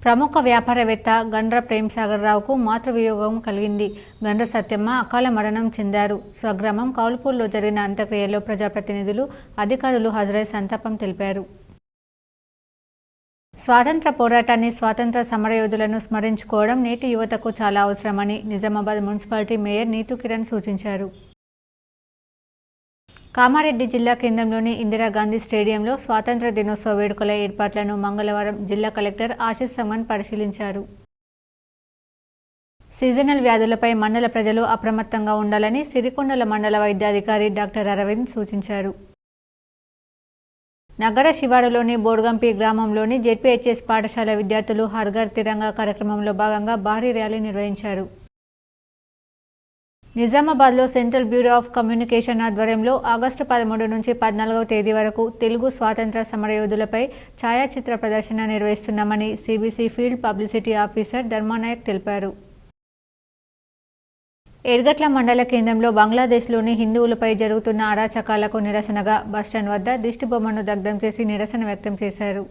ప్రముఖ వ్యాపారవేత్త గండ్ర ప్రేమ్సాగర్రావుకు మాతృవియోగం కలిగింది. గండ్ర సత్యమ్మ అకాల మరణం చెందారు. స్వగ్రామం కౌలుపూర్లో జరిగిన అంత్యక్రియల్లో ప్రజాప్రతినిధులు, అధికారులు హాజరై సంతాపం తెలిపారు. స్వాతంత్ర పోరాటాన్ని, స్వాతంత్ర సమరయోధులను స్మరించుకోవడం నేటి యువతకు చాలా అవసరమని నిజామాబాద్ మున్సిపాలిటీ మేయర్ నీతూ కిరణ్ సూచించారు. కామారెడ్డి జిల్లా కేంద్రంలోని ఇందిరాగాంధీ స్టేడియంలో స్వాతంత్ర దినోత్సవ వేడుకల ఏర్పాట్లను మంగళవారం జిల్లా కలెక్టర్ ఆశీష్ సమన్ పరిశీలించారు. సీజనల్ వ్యాధులపై మండల ప్రజలు అప్రమత్తంగా ఉండాలని సిరికొండల మండల వైద్యాధికారి డాక్టర్ అరవింద్ సూచించారు. నగర శివారులోని బోర్గంపి గ్రామంలోని జెడ్పీహెచ్ఎస్ పాఠశాల విద్యార్థులు హర్ ఘర్ తిరంగా కార్యక్రమంలో భాగంగా భారీ ర్యాలీ నిర్వహించారు. నిజామాబాద్లో సెంట్రల్ బ్యూరో ఆఫ్ కమ్యూనికేషన్ ఆధ్వర్యంలో ఆగస్టు 13 నుంచి 14వ తేదీ వరకు తెలుగు స్వాతంత్ర సమరయోధులపై ఛాయాచిత్ర ప్రదర్శన నిర్వహిస్తున్నామని CBC field publicity officer Dharma Nayak తెలిపారు. ఎర్గట్ల మండల కేంద్రంలో బంగ్లాదేశ్లోని హిందువులపై జరుగుతున్న అరాచకాలకు నిరసనగా బస్టాండ్ వద్ద దిష్టిబొమ్మను దగ్ధం చేసి నిరసన వ్యక్తం చేశారు.